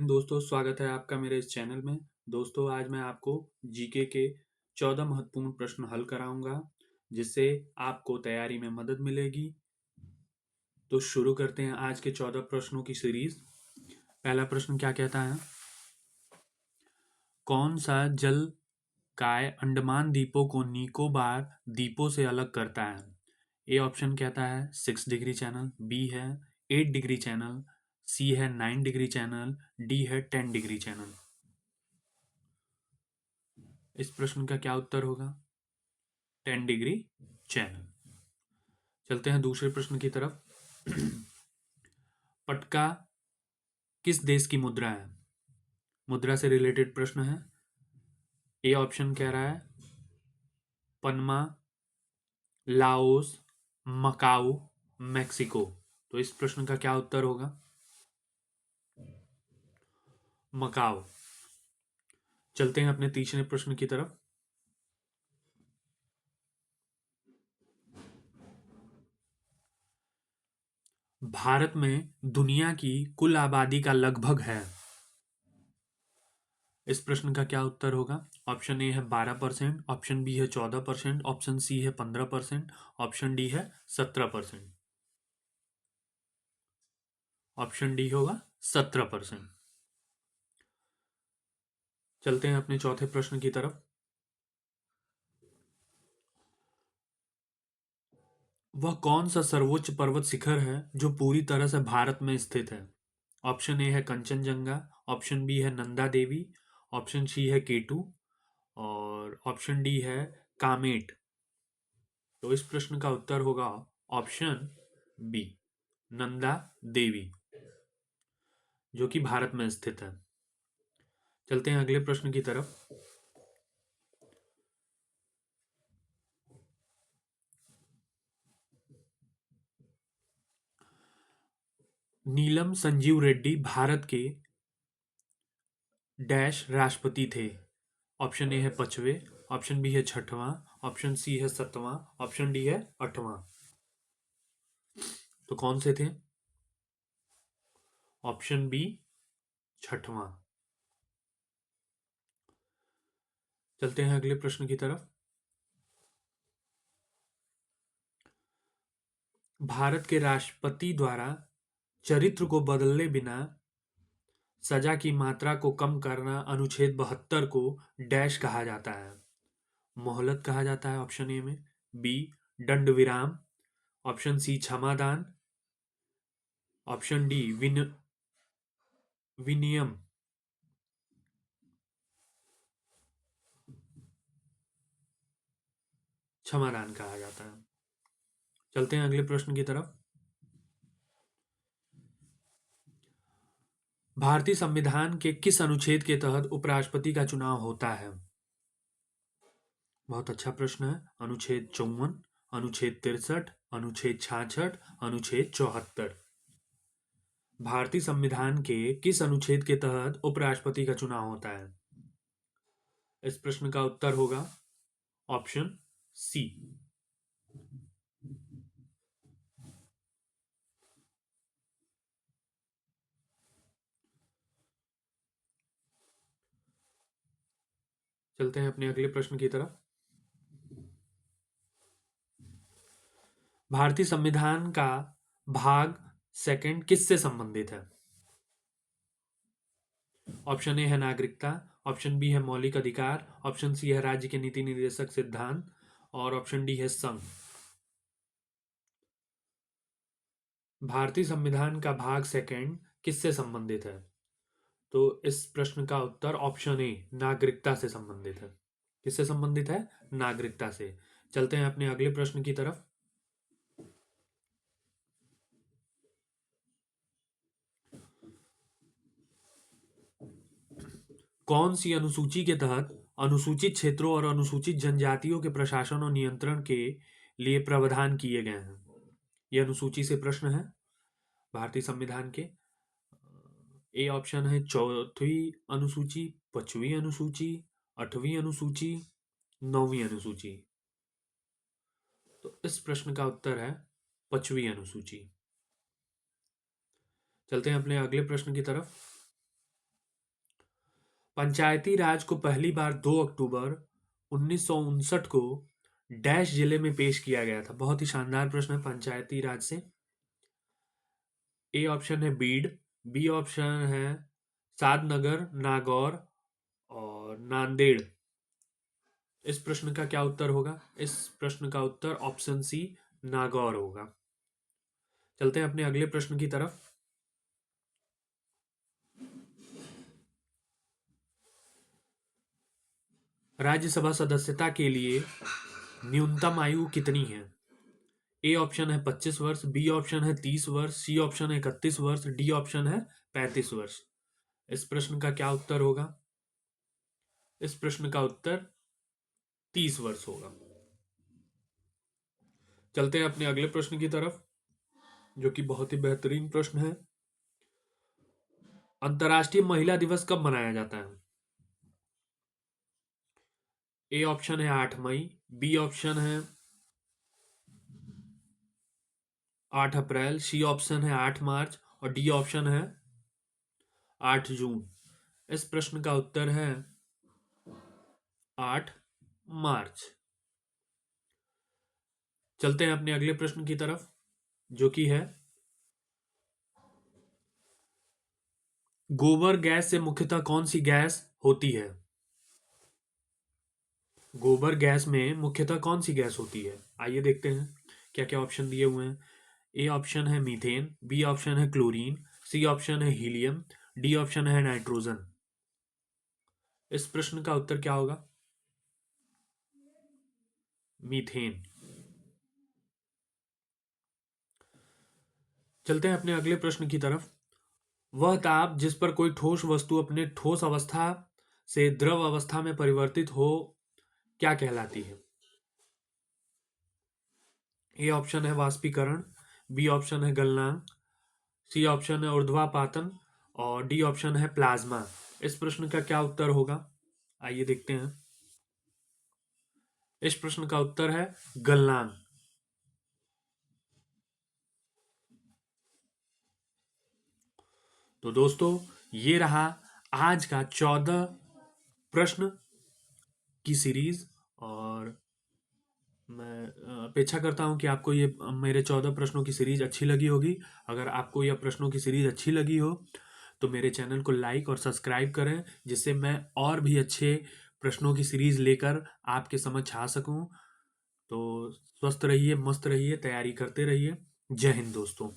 दोस्तों स्वागत है आपका मेरे इस चैनल में। दोस्तों आज मैं आपको जीके के 14 महत्वपूर्ण प्रश्न हल कराऊंगा जिससे आपको तैयारी में मदद मिलेगी। तो शुरू करते हैं आज के 14 प्रश्नों की सीरीज। पहला प्रश्न क्या कहता है? कौन सा जल काय अंडमान द्वीपों को निकोबार द्वीपों से अलग करता है? ए ऑप्शन कहता है 6 डिग्री चैनल, बी है 8 डिग्री चैनल, सी है 9 डिग्री चैनल, डी है 10 डिग्री चैनल। इस प्रश्न का क्या उत्तर होगा? 10 डिग्री चैनल। चलते हैं दूसरे प्रश्न की तरफ। पटका किस देश की मुद्रा है? मुद्रा से रिलेटेड प्रश्न है। ए ऑप्शन कह रहा है पनमा, लाओस, मकाऊ, मैक्सिको। तो इस प्रश्न का क्या उत्तर होगा? मकाऊ। चलते हैं अपने तीसरे प्रश्न की तरफ। भारत में दुनिया की कुल आबादी का लगभग है। इस प्रश्न का क्या उत्तर होगा? ऑप्शन ए है 12%, ऑप्शन बी है 14%, ऑप्शन सी है 15%, ऑप्शन डी है 17%। ऑप्शन डी होगा 17%। चलते हैं अपने चौथे प्रश्न की तरफ। वह कौन सा सर्वोच्च पर्वत शिखर है जो पूरी तरह से भारत में स्थित है? ऑप्शन ए है कंचनजंगा, ऑप्शन बी है नंदा देवी, ऑप्शन सी है केटू और ऑप्शन डी है कामेट। तो इस प्रश्न का उत्तर होगा ऑप्शन बी, नंदा देवी, जो कि भारत में स्थित है। चलते हैं अगले प्रश्न की तरफ। नीलम संजीव रेड्डी भारत के डैश राष्ट्रपति थे? ऑप्शन ए है 5वें, ऑप्शन बी है 6वां, ऑप्शन सी है 7वां, ऑप्शन डी है 8वां। तो कौन से थे? ऑप्शन बी 6वां। चलते हैं अगले प्रश्न की तरफ। भारत के राष्ट्रपति द्वारा चरित्र को बदले बिना सजा की मात्रा को कम करना अनुच्छेद 72 को डैश कहा जाता है? मोहलत कहा जाता है ऑप्शन ए में, बी दंड विराम, ऑप्शन सी क्षमादान, ऑप्शन डी विनियम। क्षमादान कहा जाता है। चलते हैं अगले प्रश्न की तरफ। भारतीय संविधान के किस अनुच्छेद के तहत उपराष्ट्रपति का चुनाव होता है? बहुत अच्छा प्रश्न है। अनुच्छेद 54, अनुच्छेद 63, अनुच्छेद 66, अनुच्छेद 74। भारतीय संविधान के किस अनुच्छेद के तहत उपराष्ट्रपति का चुनाव होता है? इस प्रश्न का उत्तर होगा ऑप्शन सी। चलते हैं अपने अगले प्रश्न की तरफ। भारतीय संविधान का भाग सेकंड किससे संबंधित है? ऑप्शन ए है नागरिकता, ऑप्शन बी है मौलिक अधिकार, ऑप्शन सी है राज्य के नीति निर्देशक सिद्धांत और ऑप्शन डी है संघ। भारतीय संविधान का भाग सेकंड किससे संबंधित है? तो इस प्रश्न का उत्तर ऑप्शन ए, नागरिकता से संबंधित है। किससे संबंधित है? नागरिकता से। चलते हैं अपने अगले प्रश्न की तरफ। कौन सी अनुसूची के तहत अनुसूचित क्षेत्रों और अनुसूचित जनजातियों के प्रशासन और नियंत्रण के लिए प्रावधान किए गए हैं? यह अनुसूची से प्रश्न है भारतीय संविधान के। ए ऑप्शन है 4वीं अनुसूची, 5वीं अनुसूची, 8वीं अनुसूची, 9वीं अनुसूची। तो इस प्रश्न का उत्तर है 5वीं अनुसूची। चलते हैं अपने अगले प्रश्न की तरफ। पंचायती राज को पहली बार 2 अक्टूबर 1959 को डैश जिले में पेश किया गया था। बहुत ही शानदार प्रश्न है पंचायती राज से। ए ऑप्शन है बीड, बी ऑप्शन है सादनगर, नागौर और नांदेड़। इस प्रश्न का क्या उत्तर होगा? इस प्रश्न का उत्तर ऑप्शन सी नागौर होगा। चलते हैं अपने अगले प्रश्न की तरफ। राज्यसभा सदस्यता के लिए न्यूनतम आयु कितनी है? ए ऑप्शन है 25 वर्ष, बी ऑप्शन है 30 वर्ष, सी ऑप्शन है 31 वर्ष, डी ऑप्शन है 35 वर्ष। इस प्रश्न का क्या उत्तर होगा? इस प्रश्न का उत्तर 30 वर्ष होगा। चलते हैं अपने अगले प्रश्न की तरफ, जो कि बहुत ही बेहतरीन प्रश्न है। अंतर्राष्ट्रीय महिला दिवस कब मनाया जाता है? ए ऑप्शन है 8 मई, बी ऑप्शन है 8 अप्रैल, सी ऑप्शन है 8 मार्च और डी ऑप्शन है 8 जून। इस प्रश्न का उत्तर है 8 मार्च। चलते हैं अपने अगले प्रश्न की तरफ, जो कि है गोबर गैस से मुख्यतः कौन सी गैस होती है? गोबर गैस में मुख्यतः कौन सी गैस होती है? आइए देखते हैं क्या क्या ऑप्शन दिए हुए हैं। ए ऑप्शन है मीथेन, बी ऑप्शन है क्लोरीन, सी ऑप्शन है हीलियम, डी ऑप्शन है नाइट्रोजन। इस प्रश्न का उत्तर क्या होगा? मीथेन। चलते हैं अपने अगले प्रश्न की तरफ। वह ताप जिस पर कोई ठोस वस्तु अपने ठोस अवस्था से द्रव अवस्था में परिवर्तित हो क्या कहलाती है? ए ऑप्शन है वाष्पीकरण, बी ऑप्शन है गलनांक, सी ऑप्शन है ऊर्ध्वापातन और डी ऑप्शन है प्लाज्मा। इस प्रश्न का क्या उत्तर होगा? आइए देखते हैं। इस प्रश्न का उत्तर है गलनांक। तो दोस्तों, ये रहा आज का 14 प्रश्न की सीरीज। और मैं अपेक्षा करता हूं कि आपको ये मेरे 14 प्रश्नों की सीरीज अच्छी लगी होगी। अगर आपको यह प्रश्नों की सीरीज अच्छी लगी हो तो मेरे चैनल को लाइक और सब्सक्राइब करें, जिससे मैं और भी अच्छे प्रश्नों की सीरीज लेकर आपके समक्ष आ सकूं। तो स्वस्थ रहिए, मस्त रहिए, तैयारी करते रहिए। जय हिंद दोस्तों।